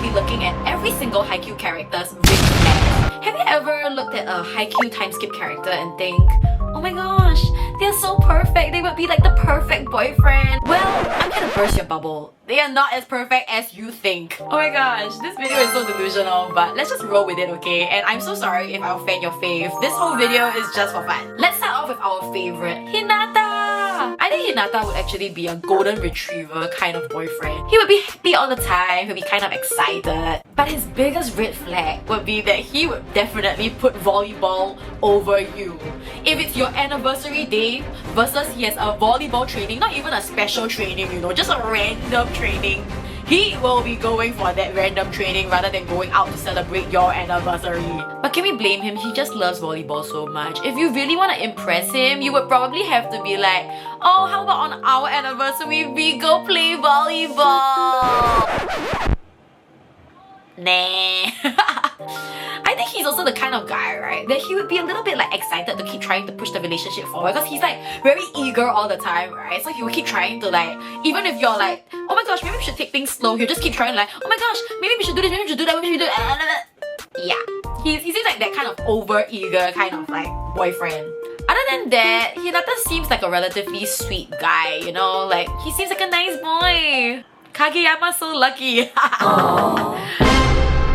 will be looking at every single Haikyuu character's red flag. Have you ever looked at a Haikyuu time skip character and think, oh my gosh, they're so perfect, they would be like the perfect boyfriend? Well, I'm gonna burst your bubble. They are not as perfect as you think. Oh my gosh, this video is so delusional, but let's just roll with it, okay? And I'm so sorry if I offend your fave. This whole video is just for fun. Let's start off with our favorite, Hinata! I think Hinata would actually be a golden retriever kind of boyfriend. He would be happy all the time, he'll be kind of excited. But his biggest red flag would be that he would definitely put volleyball over you. If it's your anniversary day versus he has a volleyball training, not even a special training, you know, just a random training, he will be going for that random training rather than going out to celebrate your anniversary. But can we blame him? He just loves volleyball so much. If you really want to impress him, you would probably have to be like, oh, how about on our anniversary we go play volleyball? Nah. I think he's also the kind of guy, right, that he would be a little bit like excited to keep trying to push the relationship forward because he's like very eager all the time, right? So he will keep trying to like, even if you're like, oh my gosh, maybe we should take things slow, he'll just keep trying like, oh my gosh, maybe we should do this, maybe we should do that, maybe we should do that. Yeah, he seems like that kind of over eager kind of like boyfriend. Other than that, Hinata seems like a relatively sweet guy, you know, like he seems like a nice boy. Kageyama's so lucky.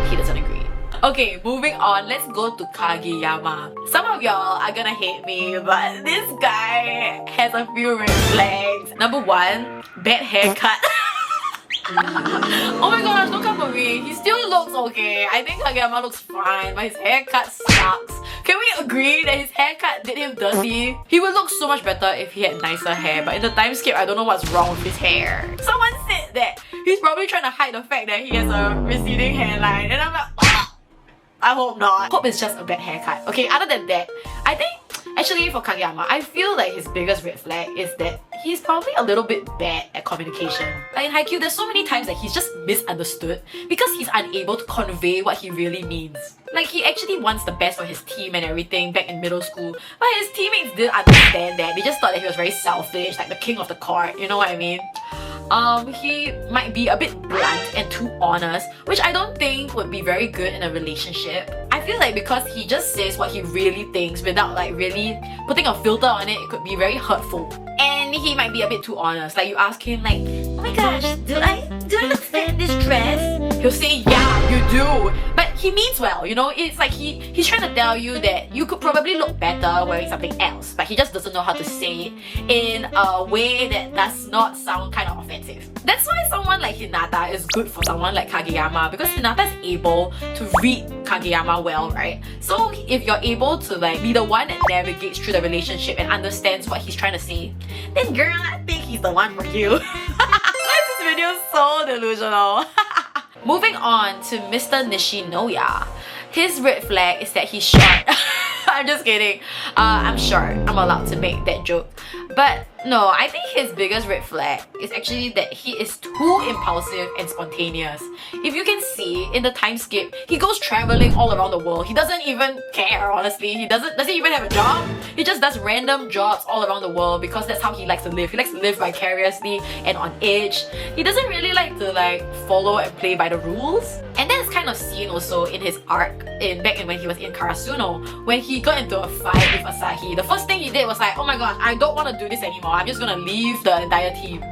He doesn't agree. Okay, moving on, let's go to Kageyama. Some of y'all are gonna hate me, but this guy has a few red flags. Number one, bad haircut. Oh my gosh, don't come for me. He still looks okay. I think Kageyama looks fine, but his haircut sucks. Can we agree that his haircut did him dirty? He would look so much better if he had nicer hair, but in the time skip, I don't know what's wrong with his hair. Someone said that he's probably trying to hide the fact that he has a receding hairline, and I'm like, oh, I hope not. Hope it's just a bad haircut. Okay, other than that, I think actually for Kageyama, I feel like his biggest red flag is that he's probably a little bit bad at communication. Like in Haikyuu, there's so many times that he's just misunderstood because he's unable to convey what he really means. Like he actually wants the best for his team and everything back in middle school, but his teammates didn't understand that. They just thought that he was very selfish, like the king of the court, you know what I mean? He might be a bit blunt and too honest, which I don't think would be very good in a relationship. I feel like because he just says what he really thinks without like really putting a filter on it, it could be very hurtful. And he might be a bit too honest. Like you ask him like, oh my gosh, do I look fat in this dress? He'll say, yeah, you do. But he means well, you know? It's like he's trying to tell you that you could probably look better wearing something else, but he just doesn't know how to say it in a way that does not sound kind of offensive. That's why someone like Hinata is good for someone like Kageyama, because Hinata is able to read Kageyama well, right? So if you're able to like be the one that navigates through the relationship and understands what he's trying to say, then girl, I think he's the one for you. Why is this video so delusional? Moving on to Mr. Nishinoya. His red flag is that he's short. I'm just kidding. I'm short. I'm allowed to make that joke. But no, I think his biggest red flag is actually that he is too impulsive and spontaneous. If you can see in the time skip, he goes traveling all around the world. He doesn't even care, honestly. Does he even have a job? He just does random jobs all around the world because that's how he likes to live. He likes to live vicariously and on edge. He doesn't really like to like follow and play by the rules. And that's kind of seen also in his arc back when he was in Karasuno, when he got into a fight with Asahi. The first thing he did was like, oh my gosh, I don't want to do this anymore. I'm just gonna leave the entire team.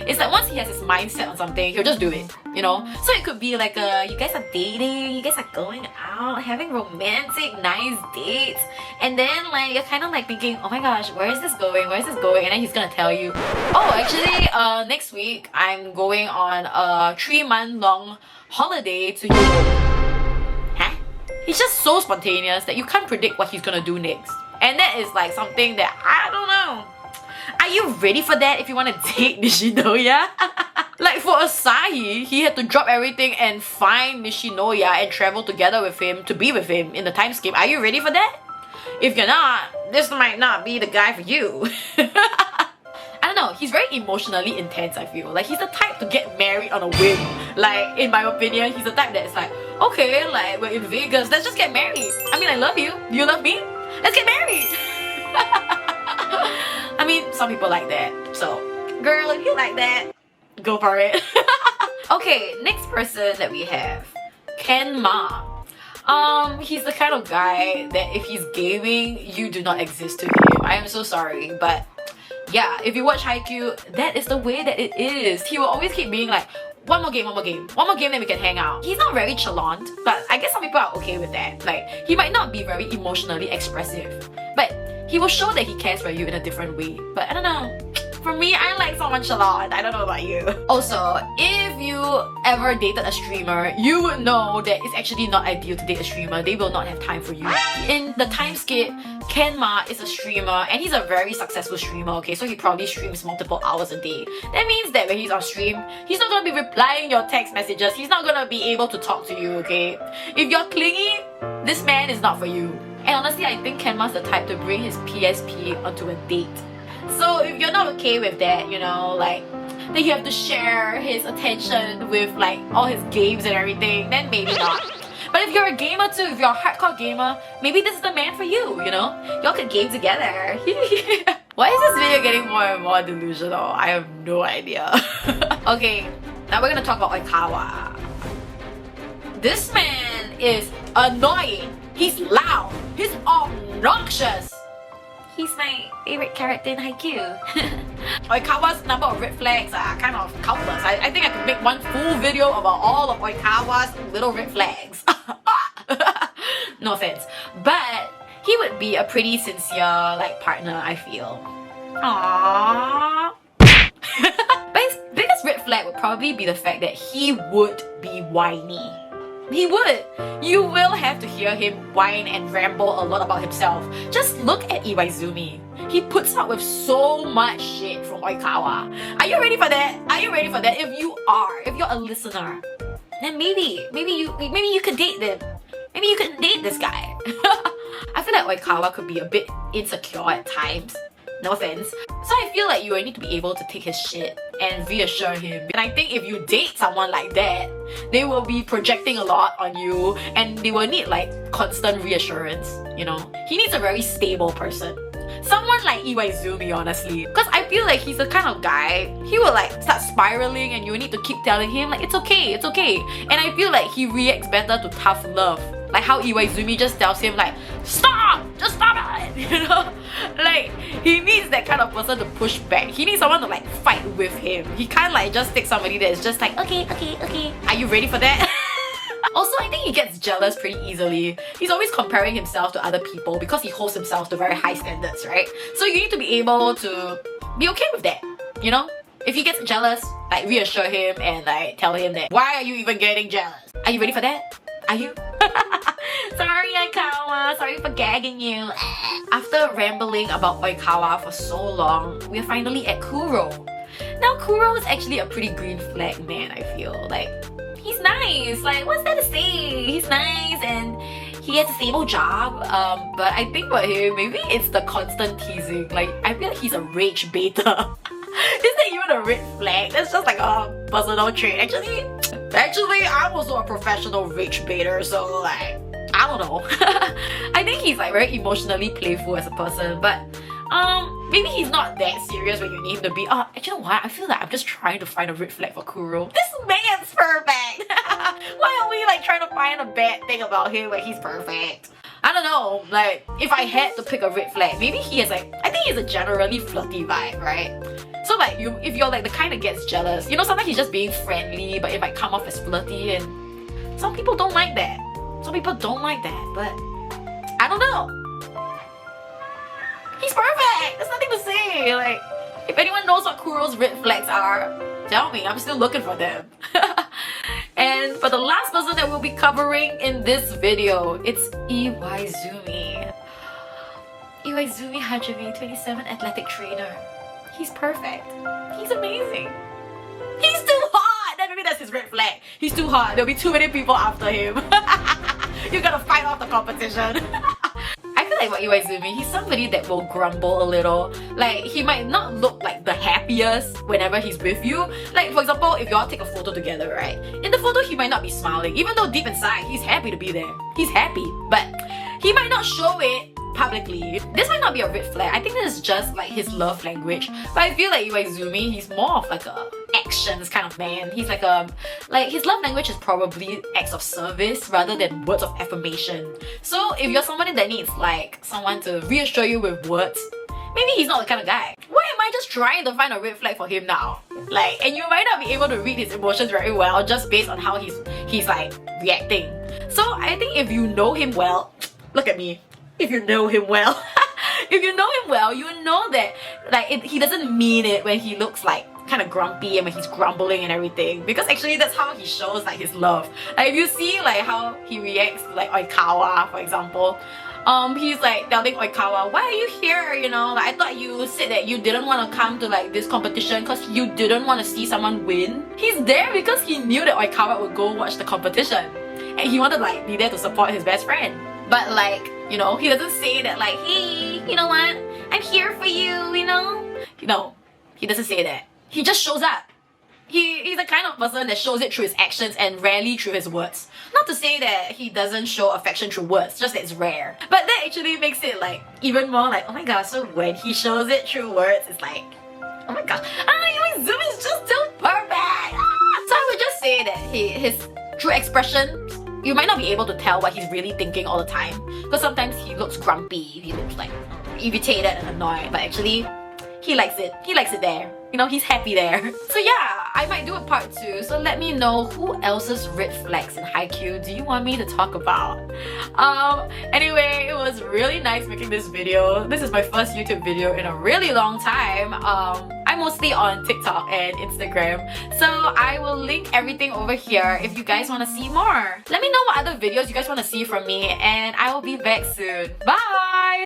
It's like once he has his mindset on something, he'll just do it, you know? So it could be like you guys are dating, you guys are going out, having romantic, nice dates, and then like you're kind of like thinking, oh my gosh, where is this going? Where is this going? And then he's gonna tell you, oh, actually, next week I'm going on a 3-month-long holiday to Europe. Huh? He's just so spontaneous that you can't predict what he's gonna do next. And that is like something that I don't know. Are you ready for that if you want to date Nishinoya? Like for Asahi, he had to drop everything and find Nishinoya and travel together with him to be with him in the time skip. Are you ready for that? If you're not, this might not be the guy for you. I don't know, he's very emotionally intense, I feel. Like he's the type to get married on a whim. Like in my opinion, he's the type that's like, okay, like we're in Vegas, let's just get married. I mean, I love you. Do you love me? Let's get married. I mean, some people like that. So, girl, if you like that, go for it. Okay, next person that we have, Kenma. He's the kind of guy that if he's gaming, you do not exist to him. I am so sorry, but yeah, if you watch Haikyuu, that is the way that it is. He will always keep being like, one more game, then we can hang out. He's not very chalant, but I guess some people are okay with that. Like, he might not be very emotionally expressive, but he will show that he cares for you in a different way. But I don't know. For me, I like someone chalant. I don't know about you. Also, if you ever dated a streamer, you would know that it's actually not ideal to date a streamer. They will not have time for you. In the time skip, Kenma is a streamer and he's a very successful streamer, okay? So he probably streams multiple hours a day. That means that when he's on stream, he's not gonna be replying your text messages. He's not gonna be able to talk to you, okay? If you're clingy, this man is not for you. And honestly, I think Kenma's the type to bring his PSP onto a date. So if you're not okay with that, you know, like, then you have to share his attention with like all his games and everything, then maybe not. But if you're a gamer too, if you're a hardcore gamer, maybe this is the man for you, you know? Y'all could game together. Why is this video getting more and more delusional? I have no idea. Okay, now we're gonna talk about Oikawa. This man is annoying. He's loud. He's obnoxious. He's my favorite character in Haikyuu. Oikawa's number of red flags are kind of countless. I think I could make one full video about all of Oikawa's little red flags. No offense. But he would be a pretty sincere like partner, I feel. Aww. But his biggest red flag would probably be the fact that he would be whiny. He would. You will have to hear him whine and ramble a lot about himself. Just look at Iwaizumi. He puts up with so much shit from Oikawa. Are you ready for that? Are you ready for that? If you are, if you're a listener, then maybe you could date them. Maybe you could date this guy. I feel like Oikawa could be a bit insecure at times. No offense. So I feel like you will need to be able to take his shit and reassure him. And I think if you date someone like that, they will be projecting a lot on you and they will need like constant reassurance, you know? He needs a very stable person. Someone like Iwaizumi, honestly. Because I feel like he's the kind of guy, he will like start spiraling and you need to keep telling him like, it's okay, it's okay. And I feel like he reacts better to tough love. Like how Iwaizumi just tells him like, stop! Just stop it! You know? Like, he needs that kind of person to push back. He needs someone to like fight with him. He can't like just take somebody that is just like, okay. Are you ready for that? Also, I think he gets jealous pretty easily. He's always comparing himself to other people because he holds himself to very high standards, right? So you need to be able to be okay with that, you know? If he gets jealous, like reassure him and like tell him that, why are you even getting jealous? Are you ready for that? Are you? Sorry, Oikawa. Sorry for gagging you. After rambling about Oikawa for so long, we're finally at Kuroo. Now, Kuroo is actually a pretty green flag man, I feel. Like, he's nice. Like, what's there to say? He's nice and he has a stable job. But I think for him, maybe it's the constant teasing. Like, I feel like he's a rage baiter. Is that even a red flag? That's just like a personal trait. Actually, I'm also a professional rage baiter, so like, I don't know. I think he's like very emotionally playful as a person, but maybe he's not that serious when you need him to be. Actually, you know what? I feel like I'm just trying to find a red flag for Kuroo. This man's perfect! Why are we like trying to find a bad thing about him when he's perfect? I don't know, like, if I had to pick a red flag, maybe he has like, I think he has a generally flirty vibe, right? So like, if you're like the kind that gets jealous, you know, sometimes he's just being friendly, but it might come off as flirty, and some people don't like that. Some people don't like that, but I don't know. He's perfect! There's nothing to say. Like, if anyone knows what Kuroo's red flags are, tell me, I'm still looking for them. And for the last person that we'll be covering in this video, it's Iwaizumi. Iwaizumihajime, 27 athletic trainer. He's perfect. He's amazing. He's too hot! Maybe that's his red flag. He's too hot. There'll be too many people after him. You gotta fight off the competition. I feel like about Iwaizumi, he's somebody that will grumble a little. Like, he might not look like the happiest whenever he's with you. Like, for example, if y'all take a photo together, right? In the photo, he might not be smiling, even though deep inside, he's happy to be there. He's happy, but he might not show it publicly. This might not be a red flag. I think this is just like his love language. But I feel like Iwaizumi, he's more of like a actions kind of man. He's like his love language is probably acts of service rather than words of affirmation. So if you're somebody that needs like someone to reassure you with words, maybe he's not the kind of guy. Why am I just trying to find a red flag for him now? Like, and you might not be able to read his emotions very well just based on how he's like reacting. So I think if you know him well, look at me. If you know him well, if you know him well, you know that like he doesn't mean it when he looks like kind of grumpy and when he's grumbling and everything, because actually that's how he shows like his love. Like if you see like how he reacts to like oikawa, for example, he's like telling oikawa, why are you here, you know, like I thought you said that you didn't want to come to like this competition because you didn't want to see someone win. He's there because he knew that oikawa would go watch the competition and he wanted to like be there to support his best friend. But like, you know, he doesn't say that like, hey, you know what, I'm here for you, you know. He doesn't say that. He just shows up. He's the kind of person that shows it through his actions and rarely through his words. Not to say that he doesn't show affection through words, just that it's rare. But that actually makes it like even more like, oh my gosh, so when he shows it through words, it's like, oh my gosh, iwaizumi is just so perfect. So I would just say that his true expression, you might not be able to tell what he's really thinking all the time, because sometimes he looks grumpy, he looks like irritated and annoyed, but actually he likes it. He likes it there. You know, he's happy there. So yeah, I might do a part 2. So let me know who else's red flags in Haikyuu do you want me to talk about. Anyway, it was really nice making this video. This is my first YouTube video in a really long time. I'm mostly on TikTok and Instagram, so I will link everything over here if you guys want to see more. Let me know what other videos you guys want to see from me, and I will be back soon. Bye!